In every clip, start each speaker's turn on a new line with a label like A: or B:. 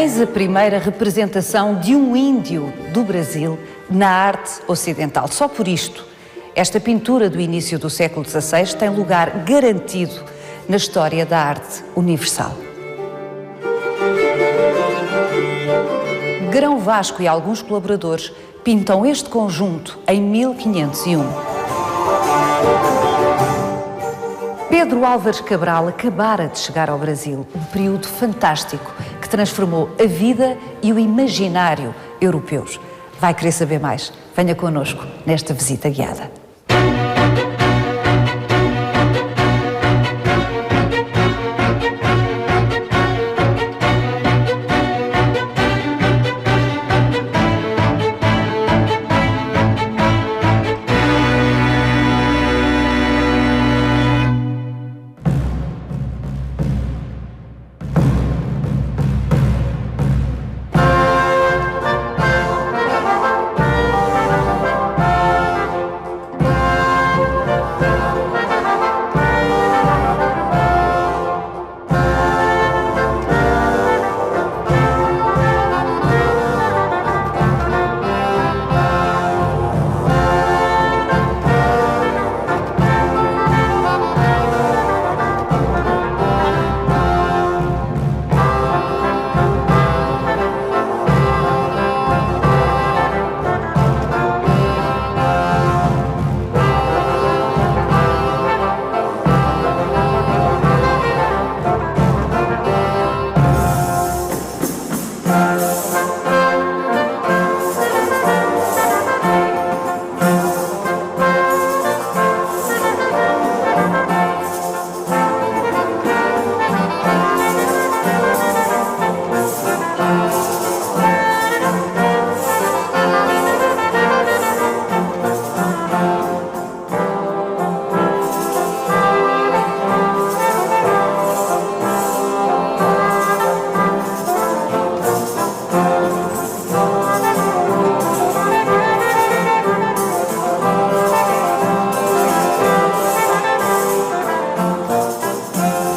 A: Eis a primeira representação de um índio do Brasil na arte ocidental. Só por isto, esta pintura do início do século XVI tem lugar garantido na história da arte universal. Grão Vasco e alguns colaboradores pintam este conjunto em 1501. Pedro Álvares Cabral acabara de chegar ao Brasil, um período fantástico que transformou a vida e o imaginário europeus. Vai querer saber mais? Venha connosco nesta visita guiada.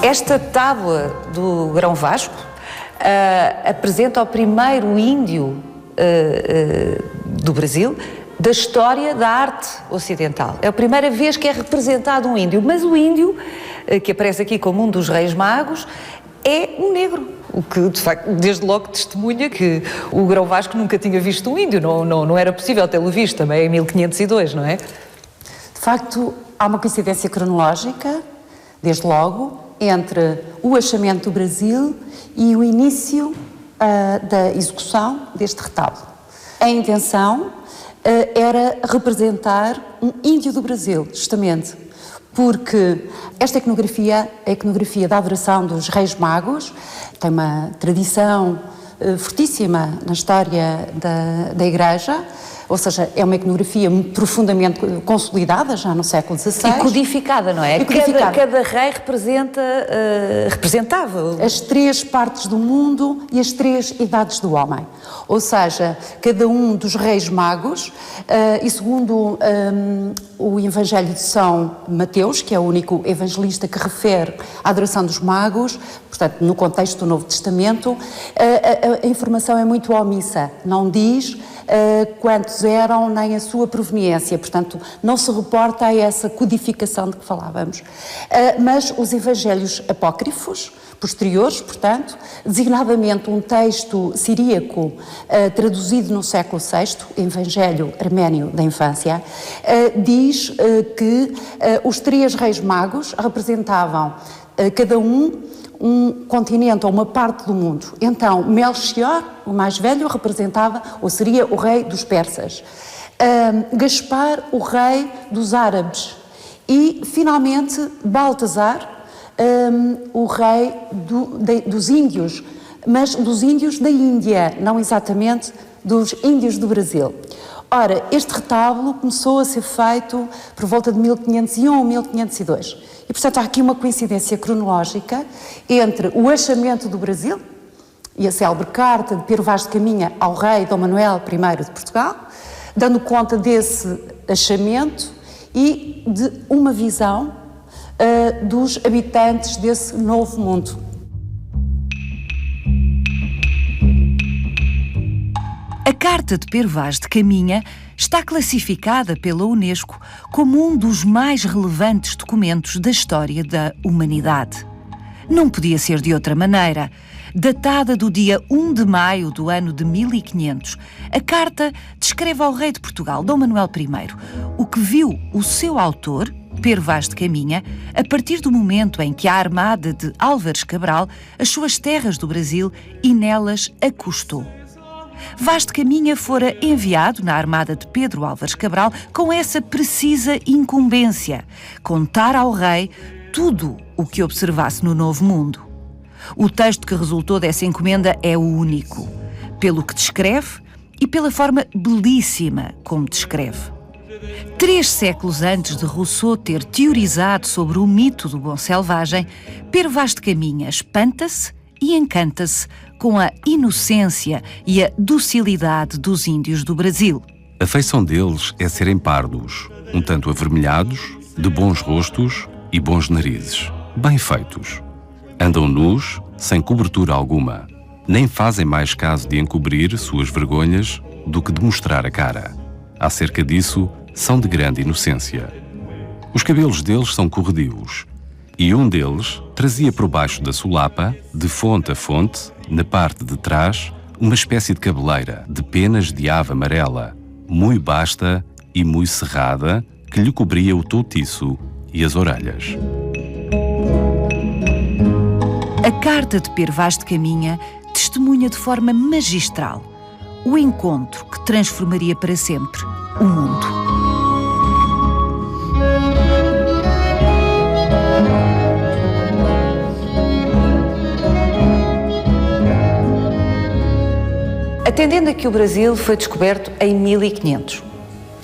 A: Esta tábua do Grão Vasco apresenta o primeiro índio do Brasil da história da arte ocidental. É a primeira vez que é representado um índio, mas o índio, que aparece aqui como um dos reis magos, é um negro. O que, de facto, desde logo testemunha que o Grão Vasco nunca tinha visto um índio, não era possível tê-lo visto, também em 1502, não é?
B: De facto, há uma coincidência cronológica, desde logo, entre o achamento do Brasil e o início da execução deste retábulo. A intenção era representar um índio do Brasil, justamente, porque esta iconografia, a iconografia da adoração dos Reis Magos, tem uma tradição fortíssima na história da Igreja, ou seja, é uma iconografia profundamente consolidada já no século XVI.
A: E codificada, não é?
B: E codificada.
A: Cada rei representava
B: as três partes do mundo e as três idades do homem. Ou seja, cada um dos reis magos, e segundo o Evangelho de São Mateus, que é o único evangelista que refere à adoração dos magos, portanto, no contexto do Novo Testamento, a informação é muito omissa, não diz quantos eram, nem a sua proveniência, portanto, não se reporta a essa codificação de que falávamos. Mas os evangelhos apócrifos, posteriores, portanto, designadamente um texto siríaco traduzido no século VI, Evangelho Arménio da Infância, diz que os três reis magos representavam cada um continente ou uma parte do mundo. Então, Melchior, o mais velho, representava, ou seria o rei dos persas. Gaspar, o rei dos árabes. E, finalmente, Baltasar, o rei dos índios, mas dos índios da Índia, não exatamente dos índios do Brasil. Ora, este retábulo começou a ser feito por volta de 1501, 1502. E, portanto, há aqui uma coincidência cronológica entre o achamento do Brasil e a célebre carta de Pero Vaz de Caminha ao rei Dom Manuel I de Portugal, dando conta desse achamento e de uma visão dos habitantes desse novo mundo.
C: A Carta de Pero Vaz de Caminha está classificada pela Unesco como um dos mais relevantes documentos da história da humanidade. Não podia ser de outra maneira. Datada do dia 1 de maio do ano de 1500, a carta descreve ao rei de Portugal, Dom Manuel I, o que viu o seu autor, Pero Vaz de Caminha, a partir do momento em que a armada de Álvares Cabral as suas terras do Brasil e nelas acostou. Vaz de Caminha fora enviado na armada de Pedro Álvares Cabral com essa precisa incumbência: contar ao rei tudo o que observasse no Novo Mundo. O texto que resultou dessa encomenda é o único, pelo que descreve e pela forma belíssima como descreve. 3 séculos antes de Rousseau ter teorizado sobre o mito do bom selvagem, Pero Vaz de Caminha espanta-se e encanta-se com a inocência e a docilidade dos índios do Brasil.
D: A feição deles é serem pardos, um tanto avermelhados, de bons rostos e bons narizes, bem feitos. Andam nus, sem cobertura alguma. Nem fazem mais caso de encobrir suas vergonhas do que de mostrar a cara. Acerca disso, são de grande inocência. Os cabelos deles são corredios, e um deles trazia por baixo da solapa, de fonte a fonte, na parte de trás, uma espécie de cabeleira de penas de ave amarela, muito basta e muito cerrada, que lhe cobria o toutiço e as orelhas.
C: A Carta de Pero Vaz de Caminha testemunha de forma magistral o encontro que transformaria para sempre o mundo.
A: Atendendo a que o Brasil foi descoberto em 1500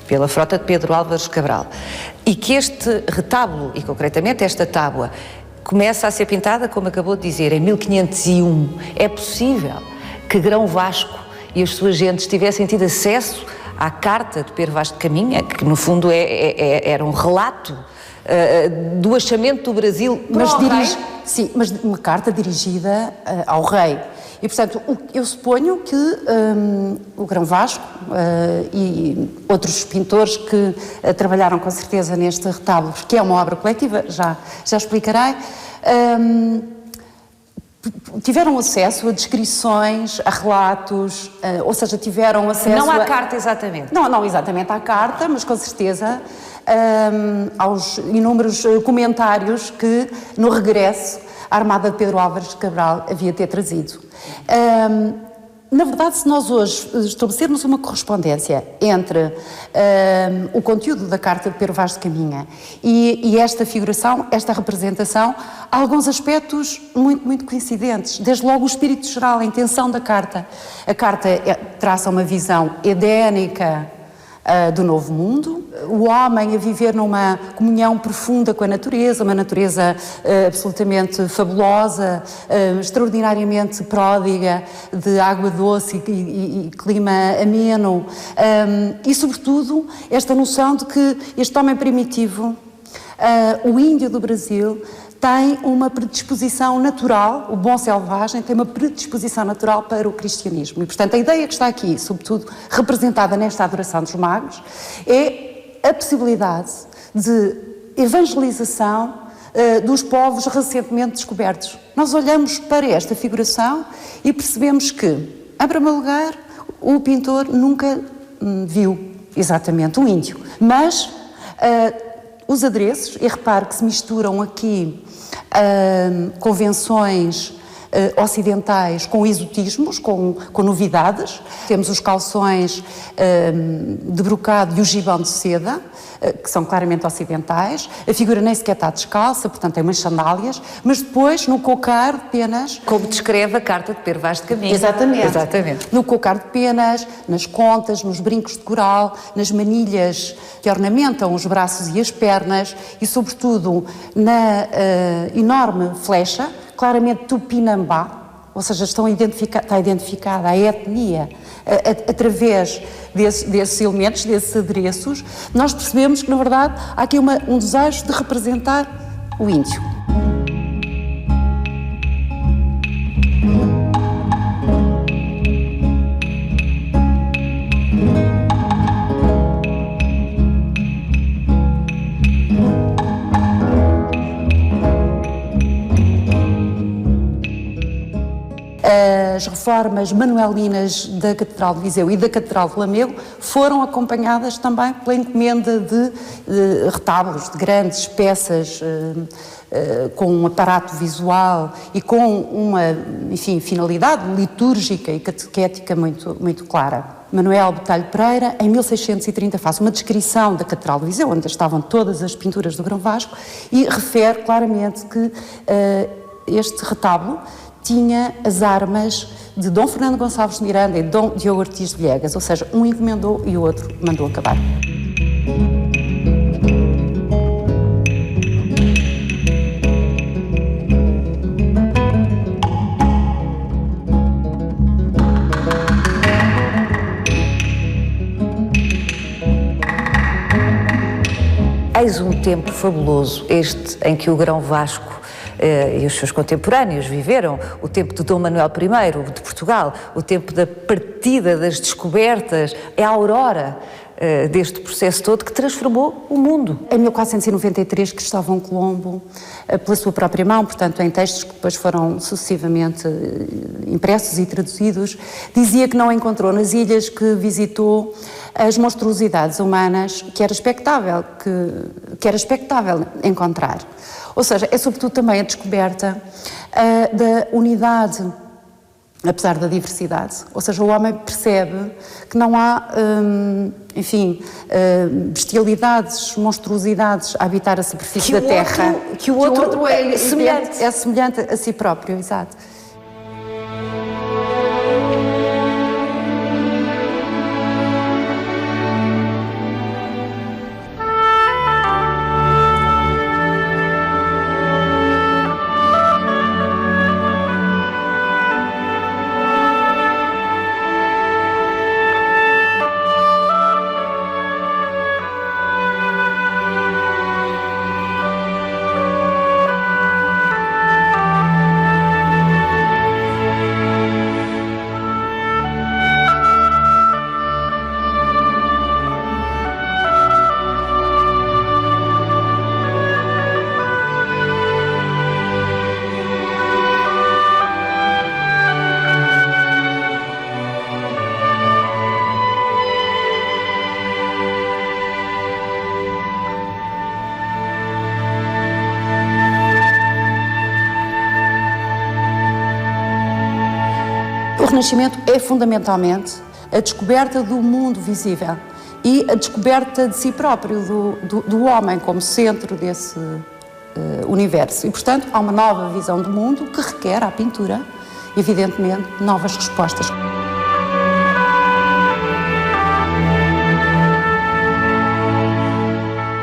A: pela frota de Pedro Álvares Cabral e que este retábulo, e concretamente esta tábua, começa a ser pintada, como acabou de dizer, em 1501, é possível que Grão Vasco e as suas gentes tivessem tido acesso à Carta de Pero Vaz de Caminha, que no fundo era um relato do achamento do Brasil,
B: Sim, mas uma carta dirigida ao rei. E, portanto, eu suponho que o Grão Vasco e outros pintores que trabalharam com certeza neste retábulo, que é uma obra coletiva, já explicarei, tiveram acesso a descrições, a relatos, ou seja, tiveram acesso
A: não à carta exatamente.
B: Não exatamente à carta, mas com certeza aos inúmeros comentários que, no regresso, a armada de Pedro Álvares Cabral havia ter trazido. Na verdade, se nós hoje estabelecermos uma correspondência entre o conteúdo da Carta de Pero Vaz de Caminha e esta figuração, esta representação, há alguns aspectos muito, muito coincidentes. Desde logo o espírito geral, a intenção da Carta. A Carta traça uma visão edénica do novo mundo, o homem a viver numa comunhão profunda com a natureza, uma natureza absolutamente fabulosa, extraordinariamente pródiga, de água doce e clima ameno, e sobretudo esta noção de que este homem primitivo, o índio do Brasil, tem uma predisposição natural, o bom selvagem tem uma predisposição natural para o cristianismo. E, portanto, a ideia que está aqui, sobretudo representada nesta adoração dos magos, é a possibilidade de evangelização dos povos recentemente descobertos. Nós olhamos para esta figuração e percebemos que, em primeiro lugar, o pintor nunca viu exatamente um índio, mas os adereços, e repare que se misturam aqui convenções ocidentais com exotismos, com novidades. Temos os calções de brocado e o gibão de seda, que são claramente ocidentais. A figura nem sequer está descalça, portanto tem umas sandálias, mas depois no cocar de penas...
A: Como descreve a Carta de Pero Vaz de Caminha.
B: Exatamente. No cocar de penas, nas contas, nos brincos de coral, nas manilhas que ornamentam os braços e as pernas e, sobretudo, na enorme flecha, claramente tupinambá, ou seja, está identificada a etnia através desses elementos, desses adereços. Nós percebemos que, na verdade, há aqui um desejo de representar o índio. as reformas manuelinas da Catedral de Viseu e da Catedral de Lamego foram acompanhadas também pela encomenda de retábulos, de grandes peças com um aparato visual e com uma, enfim, finalidade litúrgica e catequética muito clara. Manuel Botelho Pereira, em 1630, faz uma descrição da Catedral de Viseu, onde estavam todas as pinturas do Grão Vasco, e refere claramente que este retábulo tinha as armas de Dom Fernando Gonçalves de Miranda e Dom Diogo Ortiz de Viegas, ou seja, um encomendou e o outro mandou acabar.
A: Eis um tempo fabuloso, este em que o Grão Vasco e os seus contemporâneos viveram, o tempo de Dom Manuel I de Portugal, o tempo da partida das descobertas, é a aurora deste processo todo que transformou o mundo.
B: Em 1493, Cristóvão Colombo, pela sua própria mão, portanto em textos que depois foram sucessivamente impressos e traduzidos, dizia que não encontrou nas ilhas que visitou as monstruosidades humanas que era expectável encontrar. Ou seja, é sobretudo também a descoberta da unidade, apesar da diversidade. Ou seja, o homem percebe que não há, bestialidades, monstruosidades a habitar a superfície da Terra.
A: Que o outro é semelhante.
B: É semelhante a si próprio, exato. O Renascimento é fundamentalmente a descoberta do mundo visível e a descoberta de si próprio, do homem como centro desse universo. E, portanto, há uma nova visão do mundo que requer à pintura, evidentemente, novas respostas.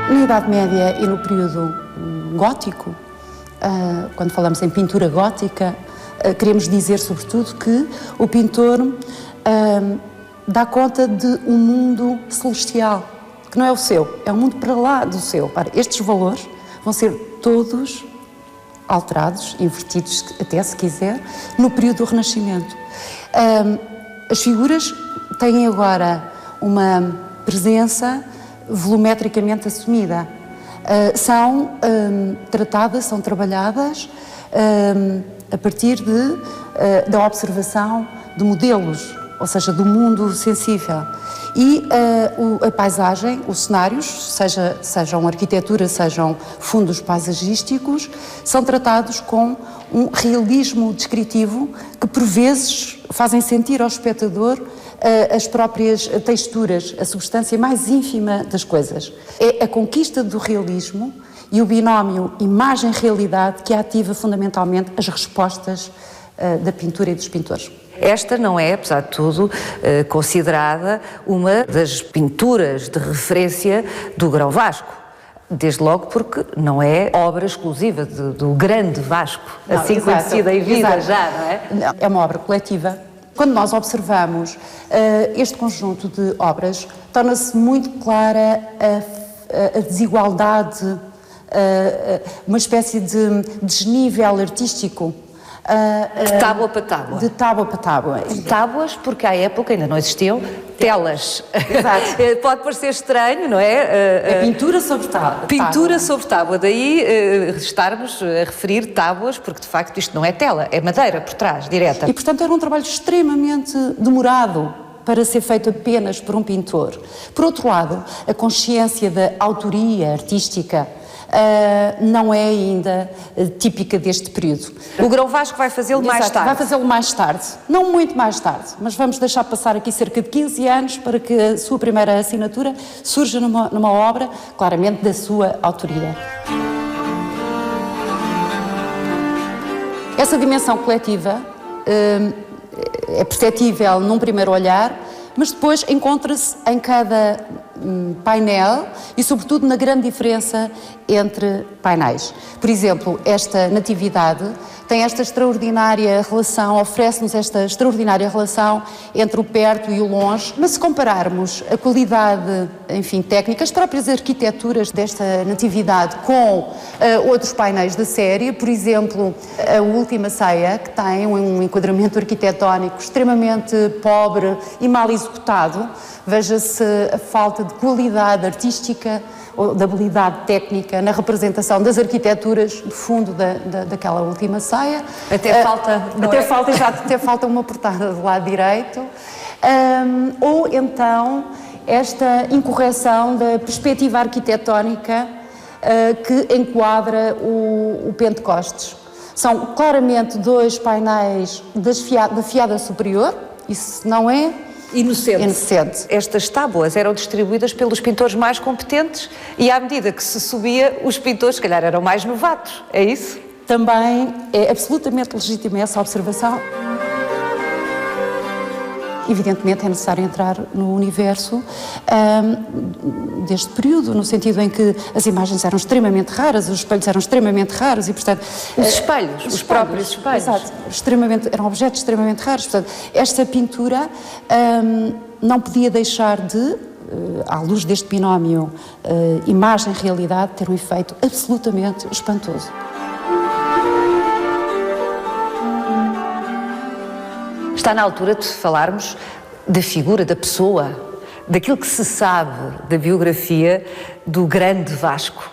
B: Na Idade Média e no período gótico, quando falamos em pintura gótica, queremos dizer, sobretudo, que o pintor dá conta de um mundo celestial, que não é o seu, é um mundo para lá do seu. Estes valores vão ser todos alterados, invertidos, até se quiser, no período do Renascimento. As figuras têm agora uma presença volumetricamente assumida. São tratadas, são trabalhadas a partir da observação de modelos, ou seja, do mundo sensível. E a paisagem, os cenários, sejam arquitetura, sejam fundos paisagísticos, são tratados com um realismo descritivo que, por vezes, fazem sentir ao espectador as próprias texturas, a substância mais ínfima das coisas. É a conquista do realismo e o binómio imagem-realidade que ativa fundamentalmente as respostas da pintura e dos pintores.
A: Esta não é, apesar de tudo, considerada uma das pinturas de referência do Grão Vasco. Desde logo porque não é obra exclusiva do grande Vasco, não, assim conhecida em vida já, não é?
B: Não, é uma obra coletiva. Quando nós observamos este conjunto de obras, torna-se muito clara a desigualdade, uma espécie de desnível artístico
A: De tábua para tábua.
B: De tábua para tábua.
A: Tábuas, porque à época ainda não existiam telas.
B: Exato.
A: Pode parecer estranho, não é?
B: É pintura sobre tábua.
A: Pintura sobre tábua. Daí estarmos a referir tábuas, porque de facto isto não é tela, é madeira por trás, direta.
B: E portanto era um trabalho extremamente demorado para ser feito apenas por um pintor. Por outro lado, a consciência da autoria artística não é ainda típica deste período.
A: O Grão Vasco vai fazê-lo mais
B: Exato,
A: tarde.
B: vai fazê-lo mais tarde. Não muito mais tarde, mas vamos deixar passar aqui cerca de 15 anos para que a sua primeira assinatura surja numa obra, claramente da sua autoria. Essa dimensão coletiva é perceptível num primeiro olhar, mas depois encontra-se em cada painel e, sobretudo, na grande diferença entre painéis. Por exemplo, esta Natividade tem esta extraordinária relação, oferece-nos esta extraordinária relação entre o perto e o longe, mas se compararmos a qualidade, enfim, técnica, as próprias arquiteturas desta Natividade com outros painéis da série, por exemplo, a Última Ceia, que tem um enquadramento arquitetónico extremamente pobre e mal executado, veja-se a falta de qualidade artística ou de habilidade técnica na representação das arquiteturas de fundo daquela Última Ceia.
A: Até falta...
B: Até falta uma portada do lado direito. Ou então esta incorreção da perspectiva arquitetónica que enquadra o Pentecostes. São claramente dois painéis da fiada superior, isso não é inocente.
A: Estas tábuas eram distribuídas pelos pintores mais competentes e à medida que se subia, os pintores, se calhar, eram mais novatos. É isso?
B: Também é absolutamente legítima essa observação. Evidentemente é necessário entrar no universo deste período, no sentido em que as imagens eram extremamente raras, os espelhos eram extremamente raros e, portanto...
A: Os próprios espelhos.
B: Exato, eram objetos extremamente raros. Portanto, esta pintura não podia deixar de, à luz deste binómio imagem-realidade, ter um efeito absolutamente espantoso.
A: Está na altura de falarmos da figura, da pessoa, daquilo que se sabe da biografia do grande Vasco,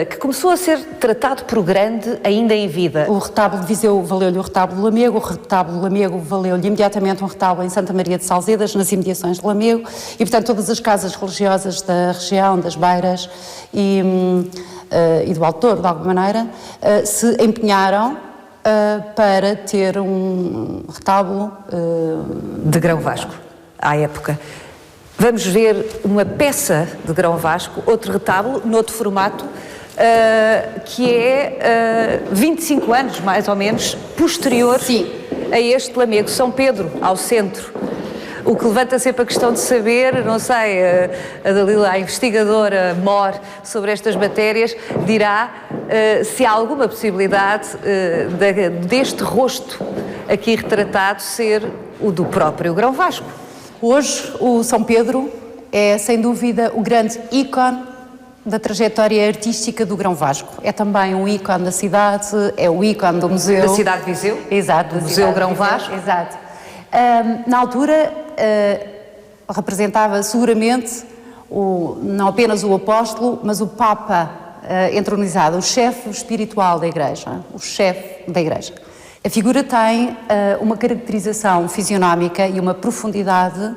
A: que começou a ser tratado por grande ainda em vida.
B: O retábulo de Viseu valeu-lhe o retábulo de Lamego, o retábulo de Lamego valeu-lhe imediatamente um retábulo em Santa Maria de Salzedas, nas imediações de Lamego, e portanto todas as casas religiosas da região, das Beiras e do Alto Douro, de alguma maneira, se empenharam para ter um retábulo
A: de Grão Vasco, à época. Vamos ver uma peça de Grão Vasco, outro retábulo, noutro formato, que é 25 anos, mais ou menos, posterior a este Lamego, São Pedro, ao centro. O que levanta sempre a questão de saber, não sei, a Dalila, a investigadora mor sobre estas matérias, dirá se há alguma possibilidade deste rosto aqui retratado ser o do próprio Grão Vasco.
B: Hoje, o São Pedro é, sem dúvida, o grande ícone da trajetória artística do Grão Vasco. É também um ícone da cidade, é o ícone do museu.
A: Da cidade de Viseu?
B: Exato.
A: Do Museu Grão Vasco?
B: Exato. Na altura, representava seguramente não apenas o apóstolo, mas o Papa entronizado, o chefe espiritual da Igreja, o chefe da Igreja. A figura tem uma caracterização fisionómica e uma profundidade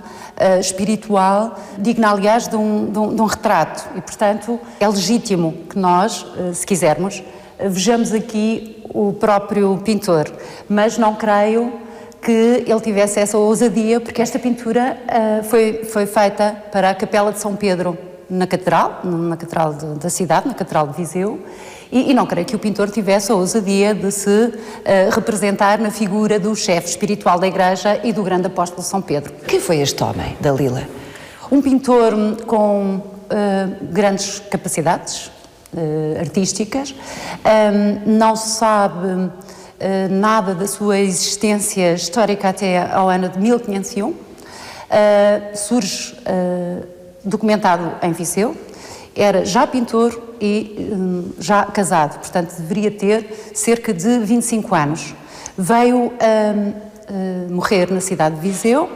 B: espiritual digna, aliás, de um retrato. E, portanto, é legítimo que nós, se quisermos, vejamos aqui o próprio pintor. Mas não creio que ele tivesse essa ousadia, porque esta pintura foi feita para a Capela de São Pedro, na Catedral da cidade, na Catedral de Viseu, e não creio que o pintor tivesse a ousadia de se representar na figura do chefe espiritual da Igreja e do grande apóstolo São Pedro.
A: Quem foi este homem, Dalila?
B: Um pintor com grandes capacidades artísticas, não se sabe nada da sua existência histórica até ao ano de 1501, surge documentado em Viseu, era já pintor e já casado, portanto deveria ter cerca de 25 anos. Veio morrer na cidade de Viseu,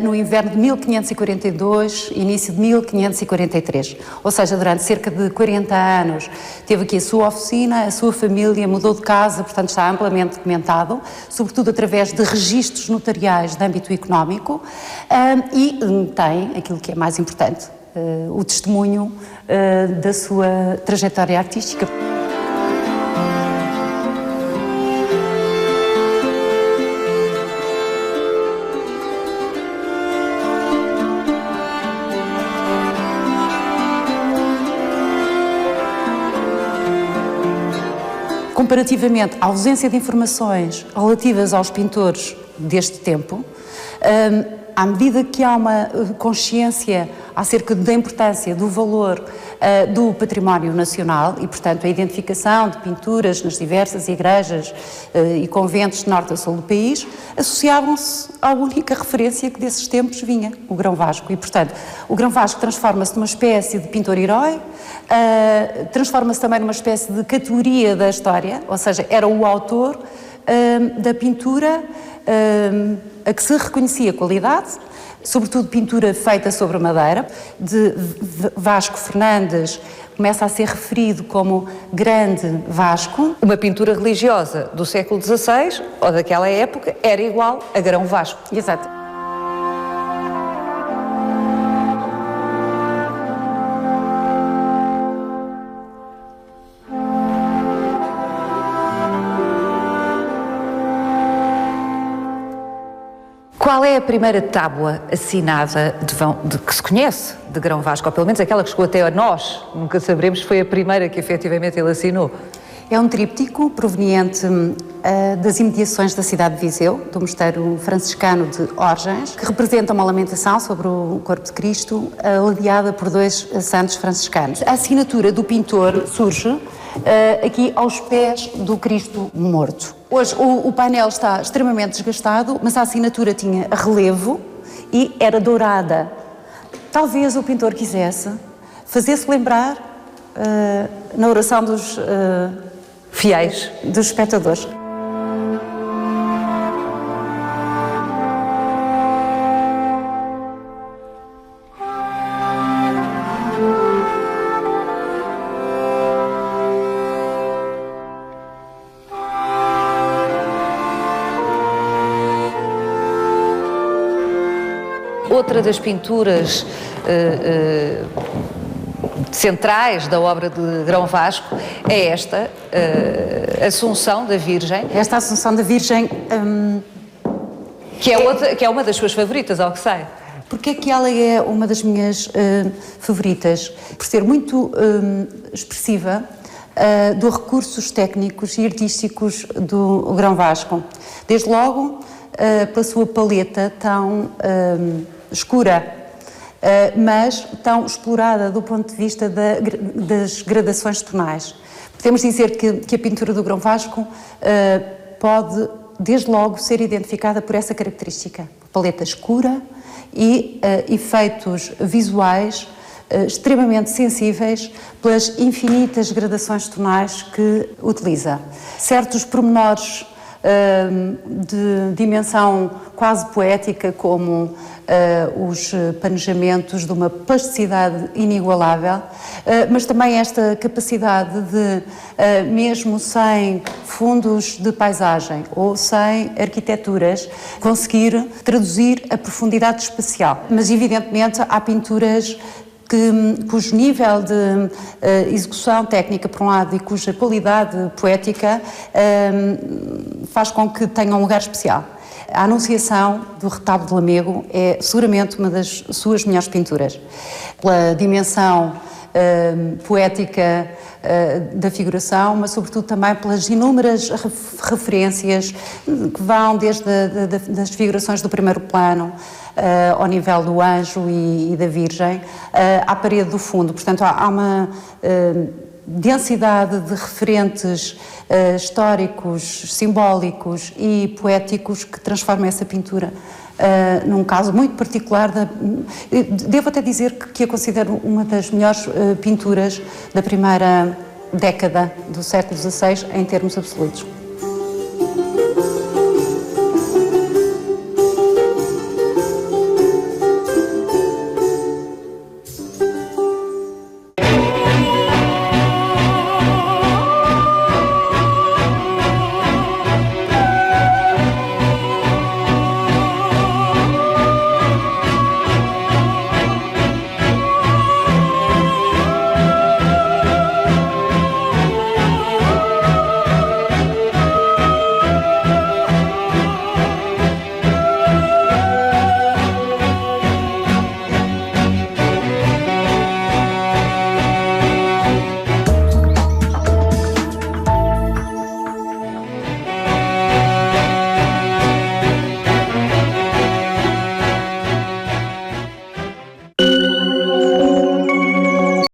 B: no inverno de 1542, início de 1543. Ou seja, durante cerca de 40 anos teve aqui a sua oficina, a sua família, mudou de casa, portanto está amplamente documentado, sobretudo através de registros notariais de âmbito económico, e tem aquilo que é mais importante, o testemunho da sua trajetória artística. Comparativamente à ausência de informações relativas aos pintores deste tempo, à medida que há uma consciência acerca da importância, do valor do património nacional e, portanto, a identificação de pinturas nas diversas igrejas e conventos de norte a sul do país, associavam-se à única referência que desses tempos vinha, o Grão Vasco. E, portanto, o Grão Vasco transforma-se numa espécie de pintor-herói, transforma-se também numa espécie de categoria da história, ou seja, era o autor da pintura a que se reconhecia qualidade, sobretudo pintura feita sobre madeira, de Vasco Fernandes, começa a ser referido como Grande Vasco.
A: Uma pintura religiosa do século XVI, ou daquela época, era igual a Grão Vasco.
B: Exato.
A: Qual é a primeira tábua assinada que se conhece de Grão Vasco, ou pelo menos aquela que chegou até a nós? Nunca saberemos se foi a primeira que efetivamente ele assinou.
B: É um tríptico proveniente das imediações da cidade de Viseu, do mosteiro franciscano de Orgens, que representa uma lamentação sobre o corpo de Cristo, ladeada por dois santos franciscanos. A assinatura do pintor surge aqui aos pés do Cristo morto. Hoje o painel está extremamente desgastado, mas a assinatura tinha relevo e era dourada. Talvez o pintor quisesse fazer-se lembrar na oração dos
A: fiéis,
B: dos espectadores.
A: Outra das pinturas centrais da obra de Grão Vasco é esta, Assunção da Virgem.
B: Esta Assunção da Virgem...
A: que é uma das suas favoritas, ao que sei.
B: Porque é que ela é uma das minhas favoritas? Por ser muito expressiva dos recursos técnicos e artísticos do Grão Vasco. Desde logo, pela sua paleta tão escura, mas tão explorada do ponto de vista das gradações tonais. Podemos dizer que a pintura do Grão Vasco pode, desde logo, ser identificada por essa característica. Paleta escura e efeitos visuais extremamente sensíveis pelas infinitas gradações tonais que utiliza. Certos pormenores de dimensão quase poética, como os panejamentos de uma plasticidade inigualável, mas também esta capacidade de, mesmo sem fundos de paisagem ou sem arquiteturas, conseguir traduzir a profundidade espacial. Mas, evidentemente, há pinturas cujo nível de execução técnica, por um lado, e cuja qualidade poética faz com que tenham um lugar especial. A Anunciação do Retábulo de Lamego é seguramente uma das suas melhores pinturas. Pela dimensão poética da figuração, mas sobretudo também pelas inúmeras referências que vão desde das figurações do primeiro plano ao nível do anjo e da Virgem, à parede do fundo. Portanto, há uma densidade de referentes históricos, simbólicos e poéticos que transforma essa pintura num caso muito particular. Devo até dizer que a considero uma das melhores pinturas da primeira década do século XVI em termos absolutos.